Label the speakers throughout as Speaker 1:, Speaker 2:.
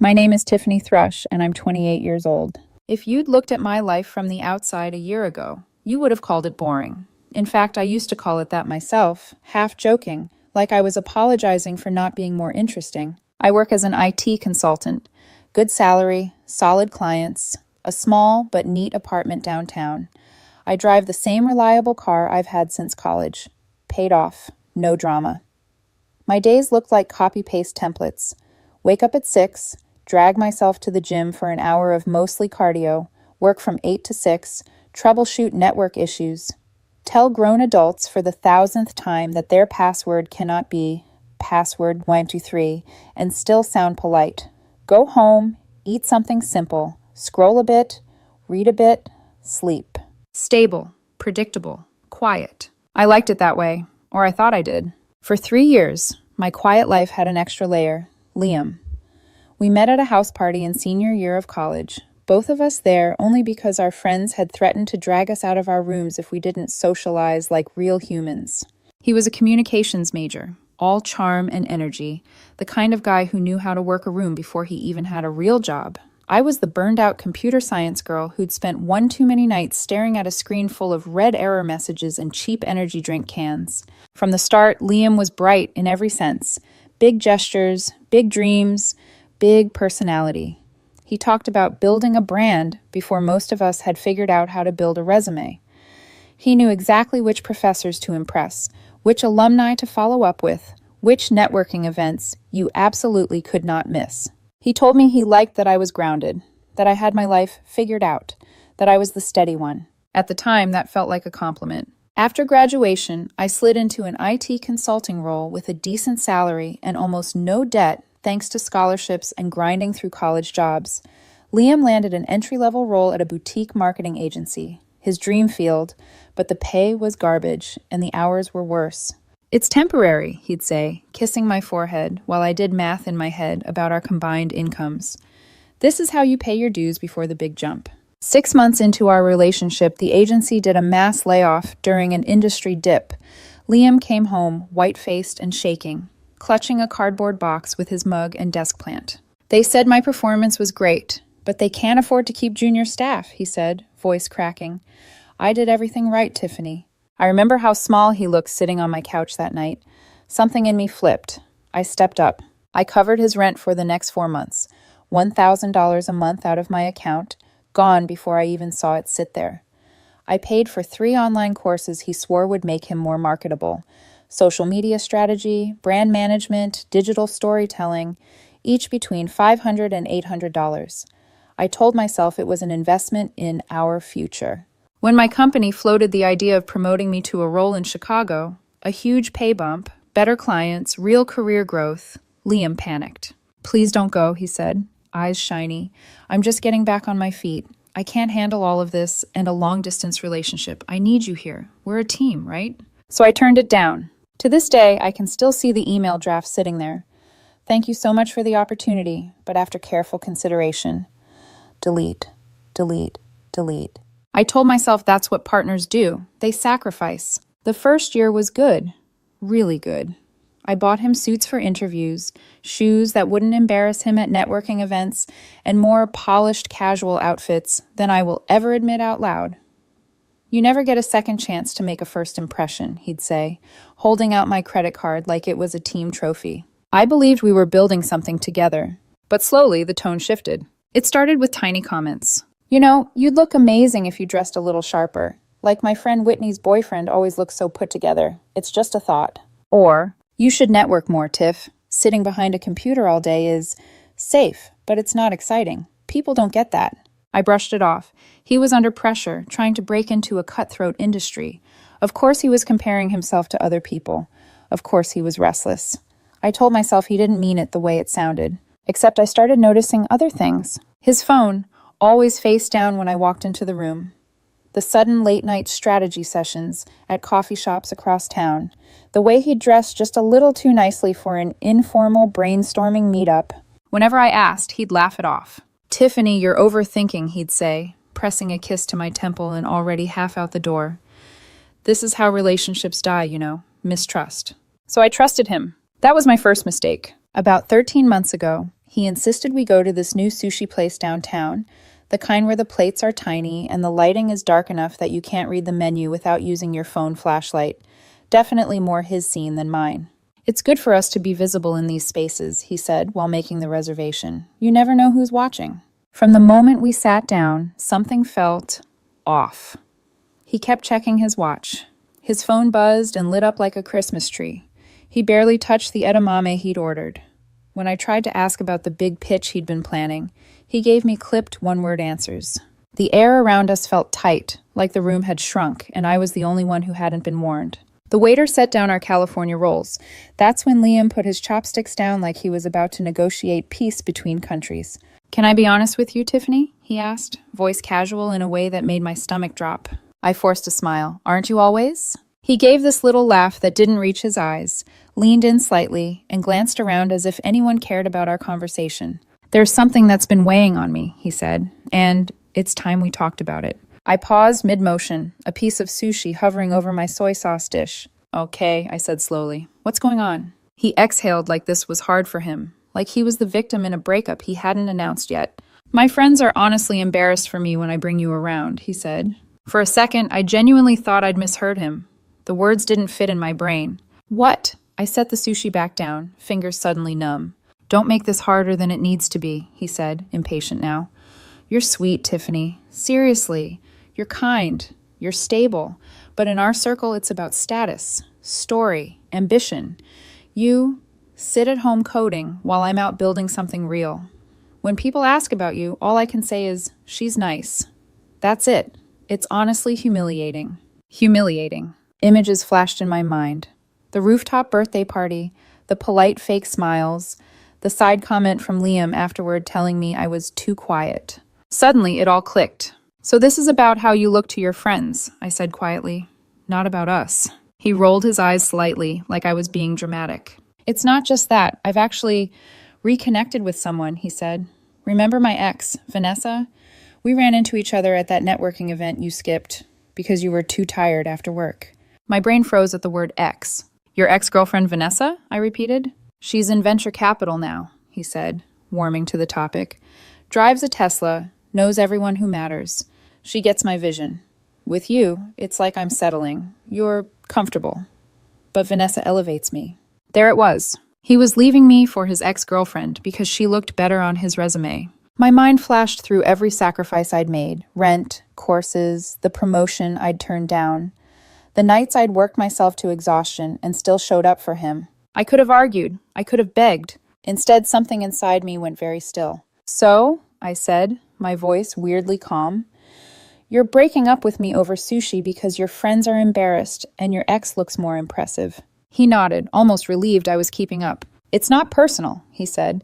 Speaker 1: My name is Tiffany Thrush, and I'm 28 years old. If you'd looked at my life from the outside a year ago, you would have called it boring. In fact, I used to call it that myself, half joking, like I was apologizing for not being more interesting. I work as an IT consultant. Good salary, solid clients, a small but neat apartment downtown. I drive the same reliable car I've had since college. Paid off, no drama. My days look like copy-paste templates. Wake up at 6, drag myself to the gym for an hour of mostly cardio, work from 8 to 6, troubleshoot network issues, tell grown adults for the 1,000th time that their password cannot be password 123 and still sound polite. Go home, eat something simple, scroll a bit, read a bit, sleep. Stable, predictable, quiet. I liked it that way, or I thought I did. For 3 years, my quiet life had an extra layer, Liam. We met at a house party in senior year of college, both of us there only because our friends had threatened to drag us out of our rooms if we didn't socialize like real humans. He was a communications major, all charm and energy, the kind of guy who knew how to work a room before he even had a real job. I was the burned-out computer science girl who'd spent one too many nights staring at a screen full of red error messages and cheap energy drink cans. From the start, Liam was bright in every sense. Big gestures, big dreams, big personality. He talked about building a brand before most of us had figured out how to build a resume. He knew exactly which professors to impress, which alumni to follow up with, which networking events you absolutely could not miss. He told me he liked that I was grounded, that I had my life figured out, that I was the steady one. At the time, that felt like a compliment. After graduation, I slid into an IT consulting role with a decent salary and almost no debt thanks to scholarships and grinding through college jobs. Liam landed an entry-level role at a boutique marketing agency, his dream field, but the pay was garbage and the hours were worse. "It's temporary," he'd say, kissing my forehead while I did math in my head about our combined incomes. "This is how you pay your dues before the big jump." 6 months into our relationship, the agency did a mass layoff during an industry dip. Liam came home, white-faced and shaking, clutching a cardboard box with his mug and desk plant. "They said my performance was great, but they can't afford to keep junior staff," he said, voice cracking. "I did everything right, Tiffany." I remember how small he looked sitting on my couch that night. Something in me flipped. I stepped up. I covered his rent for the next 4 months. $1,000 a month out of my account, gone before I even saw it sit there. I paid for 3 online courses he swore would make him more marketable. Social media strategy, brand management, digital storytelling, each between $500 and $800. I told myself it was an investment in our future. When my company floated the idea of promoting me to a role in Chicago, a huge pay bump, better clients, real career growth, Liam panicked. "Please don't go," he said, eyes shiny. "I'm just getting back on my feet. I can't handle all of this and a long-distance relationship. I need you here. We're a team, right?" So I turned it down. To this day, I can still see the email draft sitting there. "Thank you so much for the opportunity, but after careful consideration, delete, delete, delete." I told myself that's what partners do. They sacrifice. The first year was good, really good. I bought him suits for interviews, shoes that wouldn't embarrass him at networking events, and more polished casual outfits than I will ever admit out loud. "You never get a second chance to make a first impression," he'd say, holding out my credit card like it was a team trophy. I believed we were building something together, but slowly the tone shifted. It started with tiny comments. "You know, you'd look amazing if you dressed a little sharper. Like my friend Whitney's boyfriend always looks so put together. It's just a thought." Or, "You should network more, Tiff. Sitting behind a computer all day is safe, but it's not exciting. People don't get that." I brushed it off. He was under pressure, trying to break into a cutthroat industry. Of course he was comparing himself to other people. Of course he was restless. I told myself he didn't mean it the way it sounded. Except I started noticing other things. His phone, always face down when I walked into the room. The sudden late-night strategy sessions at coffee shops across town. The way he dressed just a little too nicely for an informal brainstorming meetup. Whenever I asked, he'd laugh it off. "Tiffany, you're overthinking," he'd say, pressing a kiss to my temple and already half out the door. This is how relationships die, you know, mistrust. So I trusted him. That was my first mistake. About 13 months ago, He insisted we go to this new sushi place downtown, the kind where the plates are tiny and the lighting is dark enough that you can't read the menu without using your phone flashlight. Definitely more his scene than mine. It's good for us to be visible in these spaces, he said while making the reservation. You never know who's watching. From the moment we sat down, something felt off. He kept checking his watch. His phone buzzed and lit up like a Christmas tree. He barely touched the edamame he'd ordered. When I tried to ask about the big pitch he'd been planning, he gave me clipped one-word answers. The air around us felt tight, like the room had shrunk, and I was the only one who hadn't been warned. The waiter set down our California rolls. That's when Liam put his chopsticks down like he was about to negotiate peace between countries. "Can I be honest with you, Tiffany?" he asked, voice casual in a way that made my stomach drop. I forced a smile. "Aren't you always?" He gave this little laugh that didn't reach his eyes, leaned in slightly, and glanced around as if anyone cared about our conversation. "There's something that's been weighing on me," he said, "and it's time we talked about it." I paused mid-motion, a piece of sushi hovering over my soy sauce dish. "Okay," I said slowly. "What's going on?" He exhaled like this was hard for him, like he was the victim in a breakup he hadn't announced yet. "My friends are honestly embarrassed for me when I bring you around," he said. For a second, I genuinely thought I'd misheard him. The words didn't fit in my brain. "What?" I set the sushi back down, fingers suddenly numb. "Don't make this harder than it needs to be," he said, impatient now. "You're sweet, Tiffany. Seriously. You're kind. You're stable. But in our circle, it's about status, story, ambition. You sit at home coding while I'm out building something real. When people ask about you, all I can say is, she's nice. That's it. It's honestly humiliating." Humiliating. Images flashed in my mind. The rooftop birthday party, the polite fake smiles, the side comment from Liam afterward telling me I was too quiet. Suddenly, it all clicked. "So this is about how you look to your friends," I said quietly. "Not about us." He rolled his eyes slightly, like I was being dramatic. "It's not just that. I've actually reconnected with someone," he said. "Remember my ex, Vanessa? We ran into each other at that networking event you skipped because you were too tired after work." My brain froze at the word ex. "Your ex-girlfriend Vanessa?" I repeated. "She's in venture capital now," he said, warming to the topic. "Drives a Tesla, knows everyone who matters. She gets my vision. With you, it's like I'm settling. You're comfortable. But Vanessa elevates me." There it was. He was leaving me for his ex-girlfriend because she looked better on his resume. My mind flashed through every sacrifice I'd made. Rent, courses, the promotion I'd turned down. The nights I'd worked myself to exhaustion and still showed up for him. I could have argued. I could have begged. Instead, something inside me went very still. "So," I said, my voice weirdly calm, "you're breaking up with me over sushi because your friends are embarrassed and your ex looks more impressive." He nodded, almost relieved I was keeping up. "It's not personal," he said.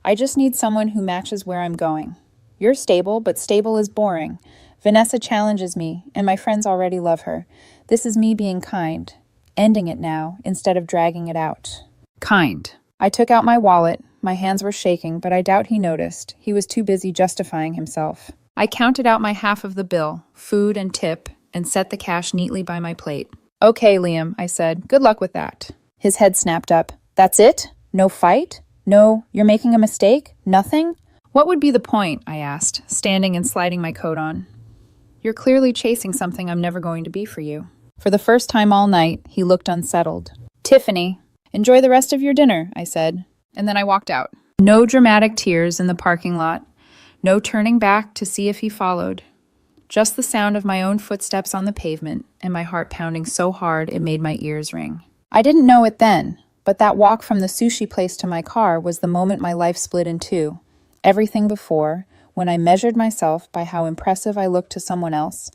Speaker 1: "I just need someone who matches where I'm going. You're stable, but stable is boring. Vanessa challenges me, and my friends already love her. This is me being kind, ending it now instead of dragging it out." Kind. I took out my wallet. My hands were shaking, but I doubt he noticed. He was too busy justifying himself. I counted out my half of the bill, food and tip, and set the cash neatly by my plate. "Okay, Liam," I said. "Good luck with that." His head snapped up. "That's it? No fight? No, you're making a mistake? Nothing?" "What would be the point?" I asked, standing and sliding my coat on. "You're clearly chasing something I'm never going to be for you." For the first time all night, he looked unsettled. "Tiffany, enjoy the rest of your dinner," I said, and then I walked out. No dramatic tears in the parking lot, no turning back to see if he followed. Just the sound of my own footsteps on the pavement and my heart pounding so hard it made my ears ring. I didn't know it then, but that walk from the sushi place to my car was the moment my life split in two. Everything before, when I measured myself by how impressive I looked to someone else,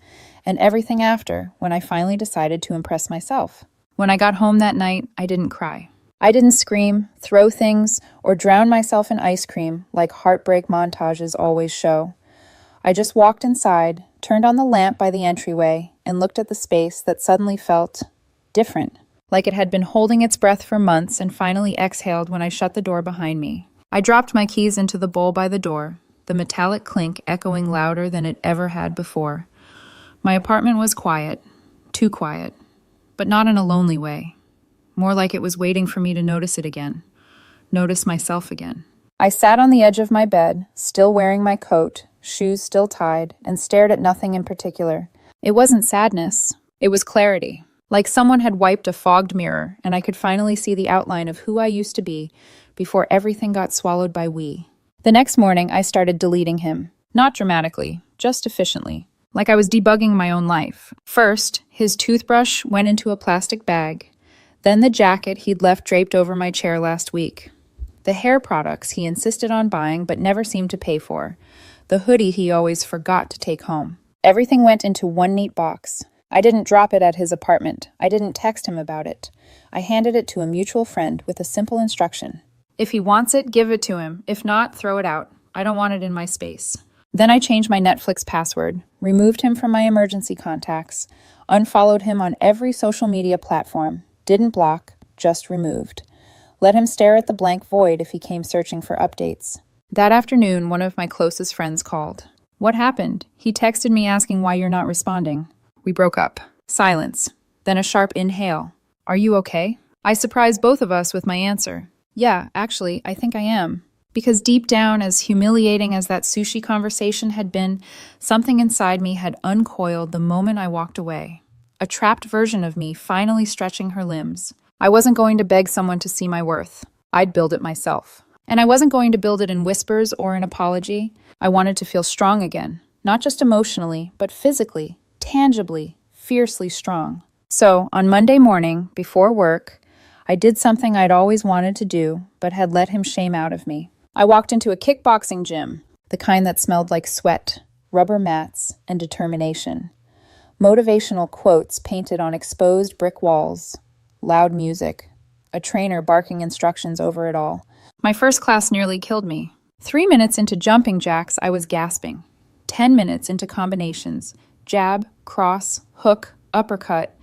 Speaker 1: and everything after, when I finally decided to impress myself. When I got home that night, I didn't cry. I didn't scream, throw things, or drown myself in ice cream like heartbreak montages always show. I just walked inside, turned on the lamp by the entryway, and looked at the space that suddenly felt different, like it had been holding its breath for months and finally exhaled when I shut the door behind me. I dropped my keys into the bowl by the door, the metallic clink echoing louder than it ever had before. My apartment was quiet, too quiet, but not in a lonely way. More like it was waiting for me to notice it again, notice myself again. I sat on the edge of my bed, still wearing my coat, shoes still tied, and stared at nothing in particular. It wasn't sadness. It was clarity. Like someone had wiped a fogged mirror, and I could finally see the outline of who I used to be before everything got swallowed by we. The next morning, I started deleting him. Not dramatically, just efficiently. Like I was debugging my own life. First, his toothbrush went into a plastic bag. Then the jacket he'd left draped over my chair last week. The hair products he insisted on buying but never seemed to pay for. The hoodie he always forgot to take home. Everything went into one neat box. I didn't drop it at his apartment. I didn't text him about it. I handed it to a mutual friend with a simple instruction. If he wants it, give it to him. If not, throw it out. I don't want it in my space. Then I changed my Netflix password, removed him from my emergency contacts, unfollowed him on every social media platform, didn't block, just removed. Let him stare at the blank void if he came searching for updates. That afternoon, one of my closest friends called. What happened? He texted me asking why you're not responding. We broke up. Silence. Then a sharp inhale. Are you okay? I surprised both of us with my answer. Yeah, actually, I think I am. Because deep down, as humiliating as that sushi conversation had been, something inside me had uncoiled the moment I walked away. A trapped version of me finally stretching her limbs. I wasn't going to beg someone to see my worth. I'd build it myself. And I wasn't going to build it in whispers or an apology. I wanted to feel strong again. Not just emotionally, but physically, tangibly, fiercely strong. So, on Monday morning, before work, I did something I'd always wanted to do, but had let him shame out of me. I walked into a kickboxing gym, the kind that smelled like sweat, rubber mats, and determination. Motivational quotes painted on exposed brick walls, loud music, a trainer barking instructions over it all. My first class nearly killed me. 3 minutes into jumping jacks, I was gasping. 10 minutes into combinations, jab, cross, hook, uppercut.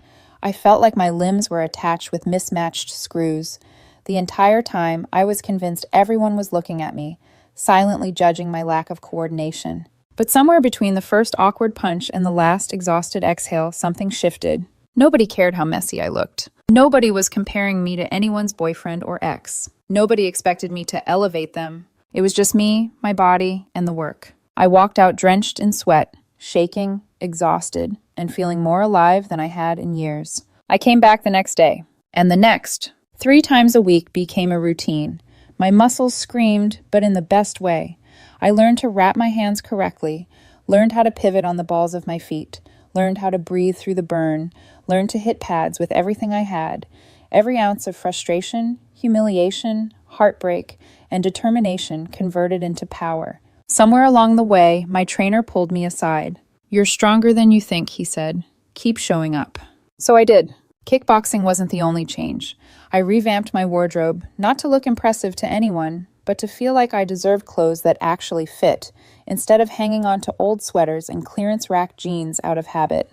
Speaker 1: I felt like my limbs were attached with mismatched screws. The entire time, I was convinced everyone was looking at me, silently judging my lack of coordination. But somewhere between the first awkward punch and the last exhausted exhale, something shifted. Nobody cared how messy I looked. Nobody was comparing me to anyone's boyfriend or ex. Nobody expected me to elevate them. It was just me, my body, and the work. I walked out drenched in sweat, shaking, exhausted, and feeling more alive than I had in years. I came back the next day, and the next. 3 times a week became a routine. My muscles screamed, but in the best way. I learned to wrap my hands correctly, learned how to pivot on the balls of my feet, learned how to breathe through the burn, learned to hit pads with everything I had. Every ounce of frustration, humiliation, heartbreak, and determination converted into power. Somewhere along the way, my trainer pulled me aside. "You're stronger than you think," he said. "Keep showing up." So I did. Kickboxing wasn't the only change. I revamped my wardrobe, not to look impressive to anyone, but to feel like I deserved clothes that actually fit, instead of hanging on to old sweaters and clearance rack jeans out of habit.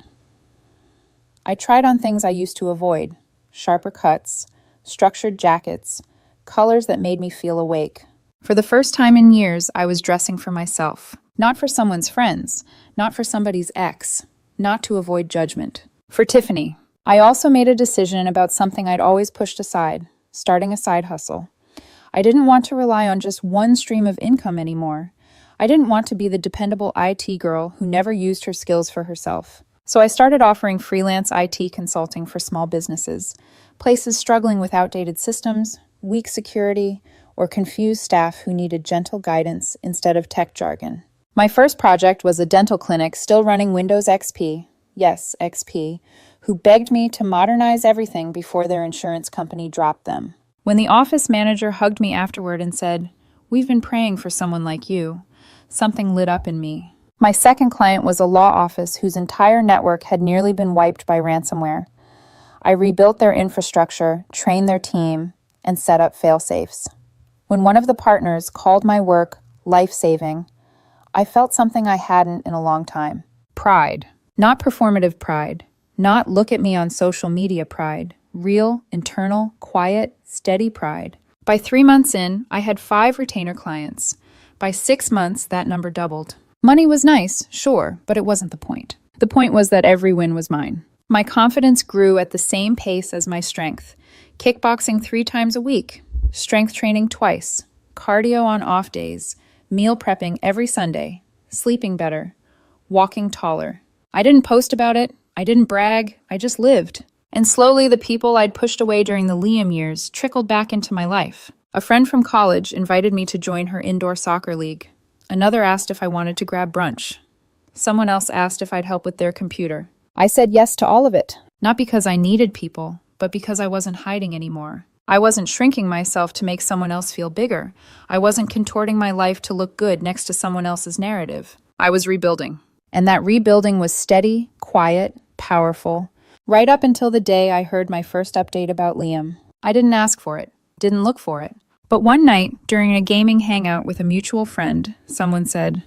Speaker 1: I tried on things I used to avoid: sharper cuts, structured jackets, colors that made me feel awake. For the first time in years, I was dressing for myself. Not for someone's friends, not for somebody's ex, not to avoid judgment. For Tiffany. I also made a decision about something I'd always pushed aside: starting a side hustle. I didn't want to rely on just one stream of income anymore. I didn't want to be the dependable IT girl who never used her skills for herself. So I started offering freelance IT consulting for small businesses, places struggling with outdated systems, weak security, or confused staff who needed gentle guidance instead of tech jargon. My first project was a dental clinic still running Windows XP, yes, XP, who begged me to modernize everything before their insurance company dropped them. When the office manager hugged me afterward and said, "We've been praying for someone like you," something lit up in me. My second client was a law office whose entire network had nearly been wiped by ransomware. I rebuilt their infrastructure, trained their team, and set up fail-safes. When one of the partners called my work life-saving, I felt something I hadn't in a long time. Pride. Not performative pride. Not look at me on social media pride. Real, internal, quiet, steady pride. By 3 months in, I had 5 retainer clients. By 6 months, that number doubled. Money was nice, sure, but it wasn't the point. The point was that every win was mine. My confidence grew at the same pace as my strength. Kickboxing 3 times a week. Strength training twice. cardio on off days, meal prepping every Sunday, sleeping better, walking taller. I didn't post about it, I didn't brag, I just lived. And slowly the people I'd pushed away during the Liam years trickled back into my life. A friend from college invited me to join her indoor soccer league. Another asked if I wanted to grab brunch. Someone else asked if I'd help with their computer. I said yes to all of it, not because I needed people, but because I wasn't hiding anymore. I wasn't shrinking myself to make someone else feel bigger. I wasn't contorting my life to look good next to someone else's narrative. I was rebuilding. And that rebuilding was steady, quiet, powerful, right up until the day I heard my first update about Liam. I didn't ask for it, didn't look for it. But one night, during a gaming hangout with a mutual friend, someone said,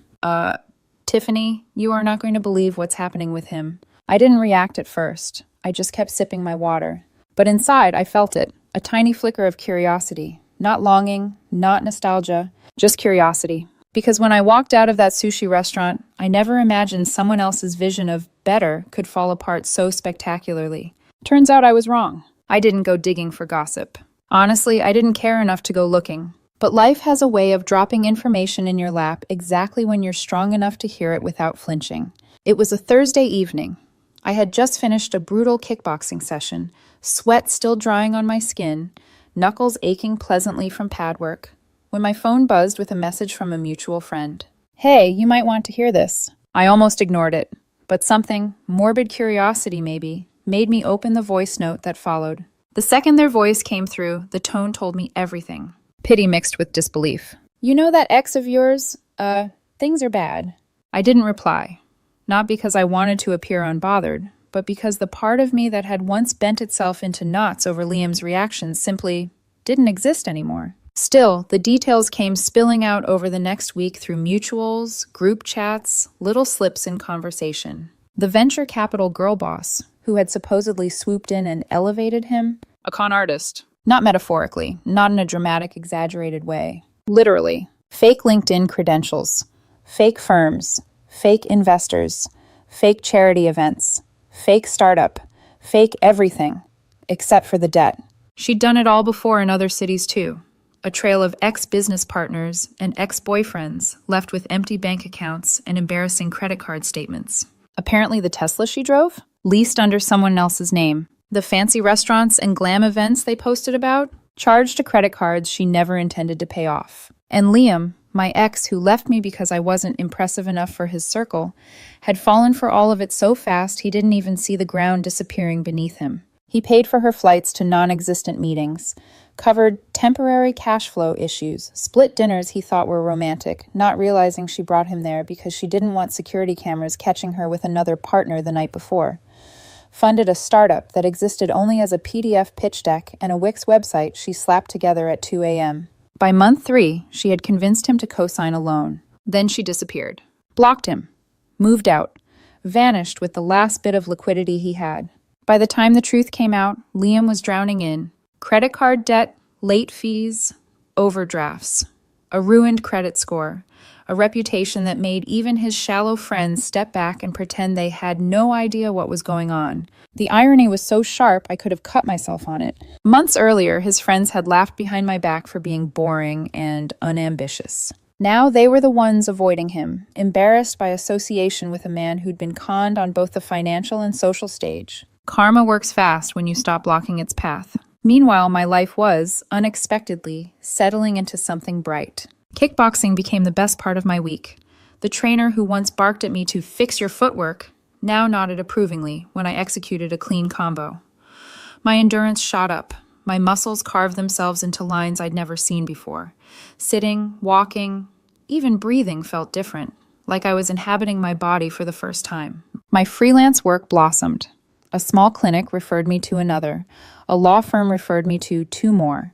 Speaker 1: Tiffany, you are not going to believe what's happening with him. I didn't react at first. I just kept sipping my water. But inside, I felt it, a tiny flicker of curiosity. Not longing, not nostalgia, just curiosity. Because when I walked out of that sushi restaurant, I never imagined someone else's vision of better could fall apart so spectacularly. Turns out I was wrong. I didn't go digging for gossip. Honestly, I didn't care enough to go looking. But life has a way of dropping information in your lap exactly when you're strong enough to hear it without flinching. It was a Thursday evening. I had just finished a brutal kickboxing session, sweat still drying on my skin, knuckles aching pleasantly from pad work, when my phone buzzed with a message from a mutual friend. Hey, you might want to hear this. I almost ignored it, but something, morbid curiosity maybe, made me open the voice note that followed. The second their voice came through, the tone told me everything. Pity mixed with disbelief. You know that ex of yours? Things are bad. I didn't reply. Not because I wanted to appear unbothered, but because the part of me that had once bent itself into knots over Liam's reactions simply didn't exist anymore. Still, the details came spilling out over the next week through mutuals, group chats, little slips in conversation. The venture capital girl boss, who had supposedly swooped in and elevated him, a con artist. Not metaphorically, not in a dramatic, exaggerated way. Literally. Fake LinkedIn credentials, fake firms, fake investors, fake charity events, fake startup, fake everything, except for the debt. She'd done it all before in other cities too. A trail of ex-business partners and ex-boyfriends left with empty bank accounts and embarrassing credit card statements. Apparently the Tesla she drove? Leased under someone else's name. The fancy restaurants and glam events they posted about? Charged to credit cards she never intended to pay off. And Liam, my ex who left me because I wasn't impressive enough for his circle, had fallen for all of it so fast he didn't even see the ground disappearing beneath him. He paid for her flights to non-existent meetings, covered temporary cash flow issues, split dinners he thought were romantic, not realizing she brought him there because she didn't want security cameras catching her with another partner the night before. Funded a startup that existed only as a PDF pitch deck and a Wix website she slapped together at 2 a.m. By month 3, she had convinced him to co-sign a loan. Then she disappeared. Blocked him. Moved out. Vanished with the last bit of liquidity he had. By the time the truth came out, Liam was drowning in credit card debt, late fees, overdrafts, a ruined credit score, a reputation that made even his shallow friends step back and pretend they had no idea what was going on. The irony was so sharp I could have cut myself on it. Months earlier, his friends had laughed behind my back for being boring and unambitious. Now they were the ones avoiding him, embarrassed by association with a man who'd been conned on both the financial and social stage. Karma works fast when you stop blocking its path. Meanwhile, my life was, unexpectedly, settling into something bright. Kickboxing became the best part of my week. The trainer who once barked at me to fix your footwork now nodded approvingly when I executed a clean combo. My endurance shot up. My muscles carved themselves into lines I'd never seen before. Sitting, walking, even breathing felt different, like I was inhabiting my body for the first time. My freelance work blossomed. A small clinic referred me to another. A law firm referred me to 2 more.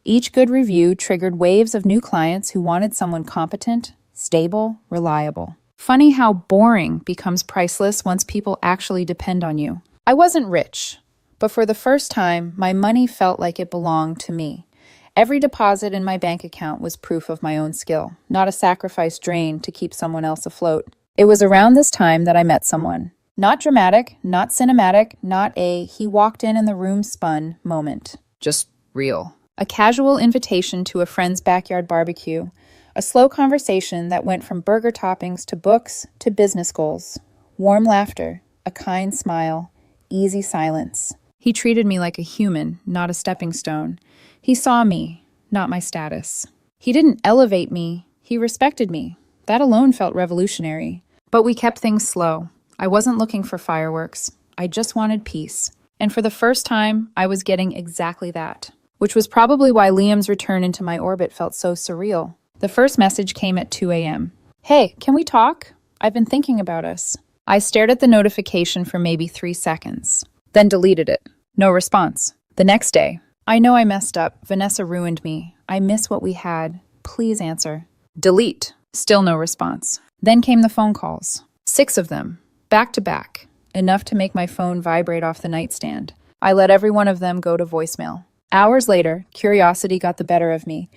Speaker 1: Each good review triggered waves of new clients who wanted someone competent, stable, reliable. Funny how boring becomes priceless once people actually depend on you. I wasn't rich, but for the first time, my money felt like it belonged to me. Every deposit in my bank account was proof of my own skill, not a sacrifice drained to keep someone else afloat. It was around this time that I met someone. Not dramatic, not cinematic, not a he walked in and the room spun moment. Just real. A casual invitation to a friend's backyard barbecue. A slow conversation that went from burger toppings to books to business goals. Warm laughter, a kind smile, easy silence. He treated me like a human, not a stepping stone. He saw me, not my status. He didn't elevate me, he respected me. That alone felt revolutionary. But we kept things slow. I wasn't looking for fireworks. I just wanted peace. And for the first time, I was getting exactly that. Which was probably why Liam's return into my orbit felt so surreal. The first message came at 2 a.m. Hey, can we talk? I've been thinking about us. I stared at the notification for maybe 3 seconds, then deleted it. No response. The next day, I know I messed up. Vanessa ruined me. I miss what we had. Please answer. Delete. Still no response. Then came the phone calls. 6 of them, back to back. Enough to make my phone vibrate off the nightstand. I let every one of them go to voicemail. Hours later, curiosity got the better of me,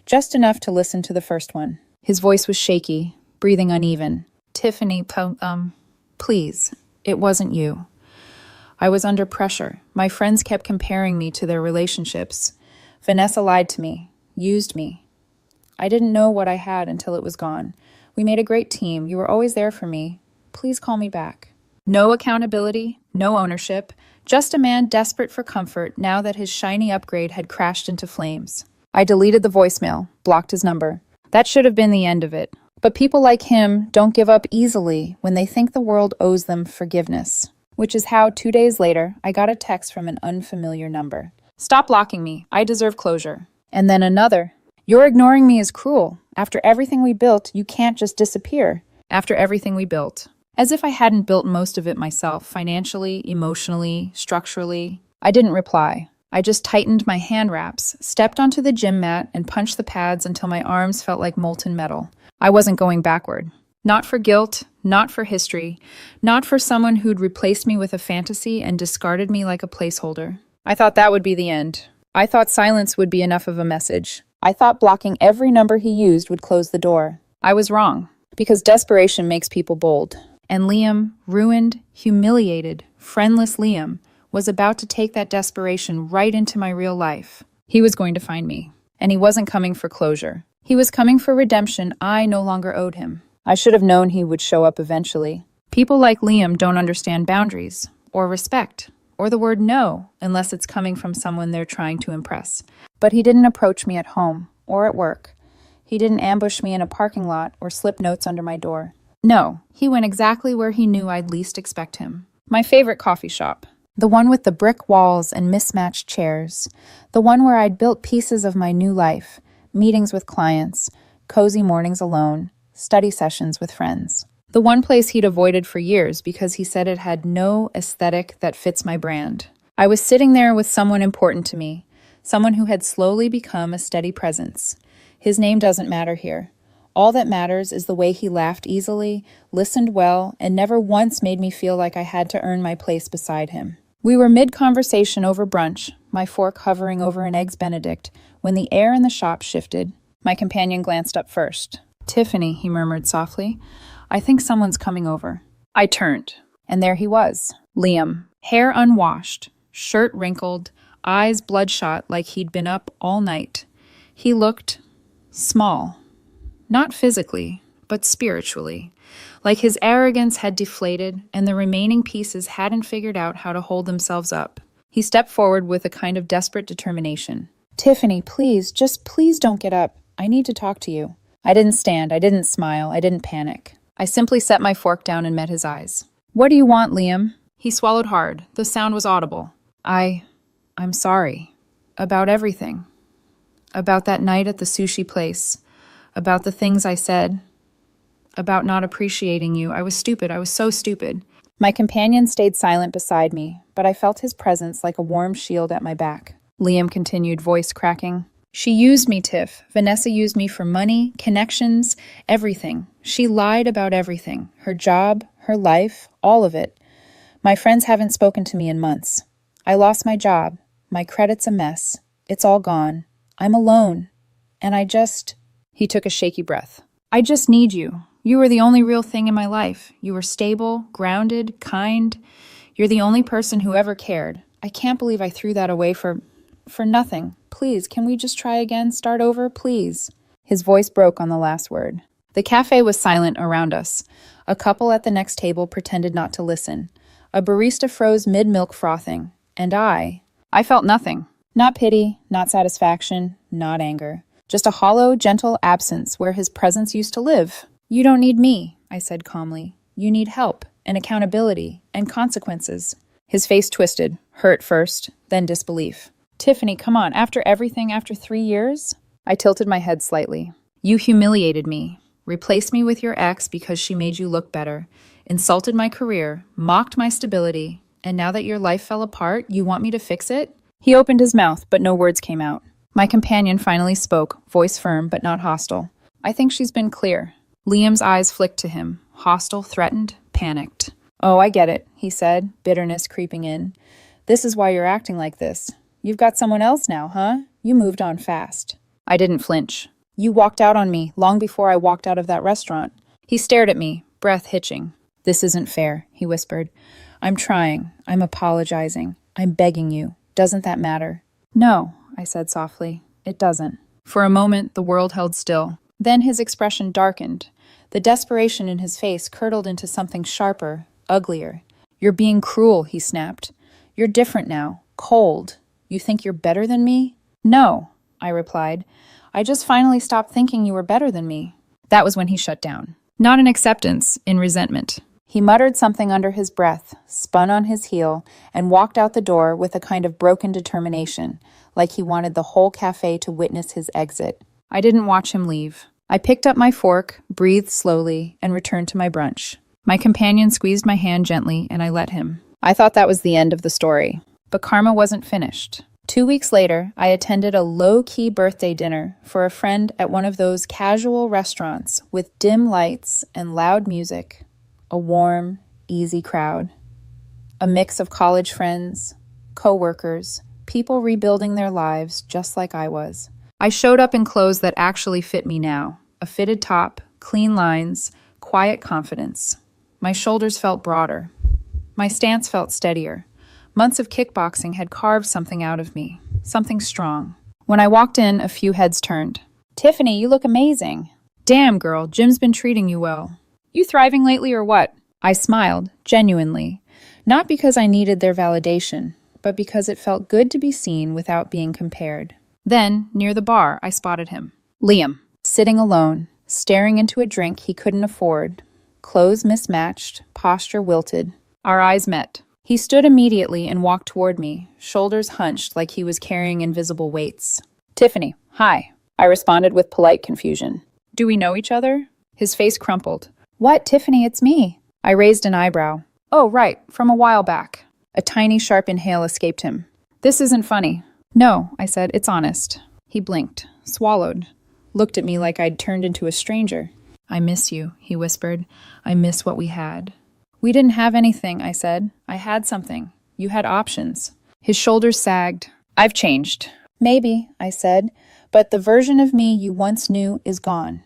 Speaker 1: just enough to listen to the first one. His voice was shaky, breathing uneven. Tiffany, please, it wasn't you. I was under pressure. My friends kept comparing me to their relationships. Vanessa lied to me, used me. I didn't know what I had until it was gone. We made a great team. You were always there for me. Please call me back. No accountability, no ownership, just a man desperate for comfort now that his shiny upgrade had crashed into flames. I deleted the voicemail, blocked his number. That should have been the end of it. But people like him don't give up easily when they think the world owes them forgiveness. Which is how 2 days later, I got a text from an unfamiliar number. Stop blocking me. I deserve closure. And then another. You're ignoring me is cruel. After everything we built, you can't just disappear. After everything we built. As if I hadn't built most of it myself, financially, emotionally, structurally. I didn't reply. I just tightened my hand wraps, stepped onto the gym mat, and punched the pads until my arms felt like molten metal. I wasn't going backward. Not for guilt, not for history, not for someone who'd replaced me with a fantasy and discarded me like a placeholder. I thought that would be the end. I thought silence would be enough of a message. I thought blocking every number he used would close the door. I was wrong, because desperation makes people bold. And Liam, ruined, humiliated, friendless Liam, was about to take that desperation right into my real life. He was going to find me. And he wasn't coming for closure. He was coming for redemption I no longer owed him. I should have known he would show up eventually. People like Liam don't understand boundaries, or respect, or the word no, unless it's coming from someone they're trying to impress. But he didn't approach me at home, or at work. He didn't ambush me in a parking lot, or slip notes under my door. No, he went exactly where he knew I'd least expect him. My favorite coffee shop. The one with the brick walls and mismatched chairs. The one where I'd built pieces of my new life. Meetings with clients. Cozy mornings alone. Study sessions with friends. The one place he'd avoided for years because he said it had no aesthetic that fits my brand. I was sitting there with someone important to me. Someone who had slowly become a steady presence. His name doesn't matter here. All that matters is the way he laughed easily, listened well, and never once made me feel like I had to earn my place beside him. We were mid-conversation over brunch, my fork hovering over an Eggs Benedict, when the air in the shop shifted. My companion glanced up first. Tiffany, he murmured softly, I think someone's coming over. I turned, and there he was, Liam, hair unwashed, shirt wrinkled, eyes bloodshot like he'd been up all night. He looked small. Not physically, but spiritually. Like his arrogance had deflated and the remaining pieces hadn't figured out how to hold themselves up. He stepped forward with a kind of desperate determination. Tiffany, please, just please don't get up. I need to talk to you. I didn't stand, I didn't smile, I didn't panic. I simply set my fork down and met his eyes. What do you want, Liam? He swallowed hard. The sound was audible. I'm sorry. About everything. About that night at the sushi place. About the things I said, about not appreciating you. I was stupid. I was so stupid. My companion stayed silent beside me, but I felt his presence like a warm shield at my back. Liam continued, voice cracking. She used me, Tiff. Vanessa used me for money, connections, everything. She lied about everything. Her job, her life, all of it. My friends haven't spoken to me in months. I lost my job. My credit's a mess. It's all gone. I'm alone. And He took a shaky breath. I just need you. You were the only real thing in my life. You were stable, grounded, kind. You're the only person who ever cared. I can't believe I threw that away for nothing. Please, can we just try again? Start over, please." His voice broke on the last word. The cafe was silent around us. A couple at the next table pretended not to listen. A barista froze mid-milk frothing. And I felt nothing. Not pity, not satisfaction, not anger. Just a hollow, gentle absence where his presence used to live. "You don't need me," I said calmly. "You need help, and accountability, and consequences." His face twisted, hurt first, then disbelief. "Tiffany, come on, after everything, after 3 years?" I tilted my head slightly. "You humiliated me, replaced me with your ex because she made you look better, insulted my career, mocked my stability, and now that your life fell apart, you want me to fix it?" He opened his mouth, but no words came out. My companion finally spoke, voice firm but not hostile. "I think she's been clear." Liam's eyes flicked to him, hostile, threatened, panicked. "Oh, I get it," he said, bitterness creeping in. "This is why you're acting like this. You've got someone else now, huh? You moved on fast." I didn't flinch. "You walked out on me long before I walked out of that restaurant." He stared at me, breath hitching. "This isn't fair," he whispered. "I'm trying. I'm apologizing. I'm begging you. Doesn't that matter?" "No," I said softly. "It doesn't." For a moment, the world held still. Then his expression darkened. The desperation in his face curdled into something sharper, uglier. "You're being cruel," he snapped. "You're different now. Cold. You think you're better than me?" "No," I replied. "I just finally stopped thinking you were better than me." That was when he shut down. Not in acceptance, in resentment. He muttered something under his breath, spun on his heel, and walked out the door with a kind of broken determination, like he wanted the whole cafe to witness his exit. I didn't watch him leave. I picked up my fork, breathed slowly, and returned to my brunch. My companion squeezed my hand gently, and I let him. I thought that was the end of the story. But karma wasn't finished. 2 weeks later, I attended a low-key birthday dinner for a friend at one of those casual restaurants with dim lights and loud music. A warm, easy crowd. A mix of college friends, co-workers, people rebuilding their lives just like I was. I showed up in clothes that actually fit me now. A fitted top, clean lines, quiet confidence. My shoulders felt broader. My stance felt steadier. Months of kickboxing had carved something out of me, something strong. When I walked in, a few heads turned. "Tiffany, you look amazing." "Damn, girl, Jim's been treating you well." "You thriving lately or what?" I smiled, genuinely. Not because I needed their validation, but because it felt good to be seen without being compared. Then, near the bar, I spotted him. Liam, sitting alone, staring into a drink he couldn't afford. Clothes mismatched, posture wilted. Our eyes met. He stood immediately and walked toward me, shoulders hunched like he was carrying invisible weights. "Tiffany, hi," I responded with polite confusion. "Do we know each other?" His face crumpled. "What, Tiffany, it's me." I raised an eyebrow. "Oh, right, from a while back." A tiny, sharp inhale escaped him. "This isn't funny." "No," I said, "it's honest." He blinked, swallowed, looked at me like I'd turned into a stranger. "I miss you," he whispered. "I miss what we had." "We didn't have anything," I said. "I had something. You had options." His shoulders sagged. "I've changed." "Maybe," I said, "but the version of me you once knew is gone.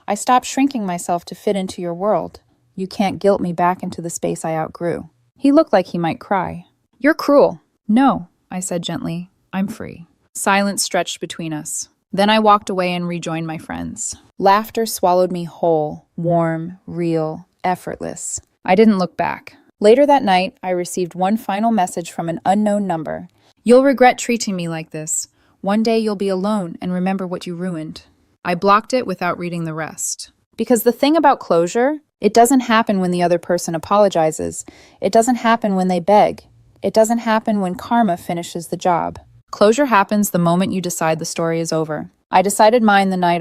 Speaker 1: I stopped shrinking myself to fit into your world. You can't guilt me back into the space I outgrew." He looked like he might cry. "You're cruel." "No," I said gently. "I'm free." Silence stretched between us. Then I walked away and rejoined my friends. Laughter swallowed me whole, warm, real, effortless. I didn't look back. Later that night, I received one final message from an unknown number. "You'll regret treating me like this. One day you'll be alone and remember what you ruined." I blocked it without reading the rest. Because the thing about closure, it doesn't happen when the other person apologizes. It doesn't happen when they beg. It doesn't happen when karma finishes the job. Closure happens the moment you decide the story is over. I decided mine the night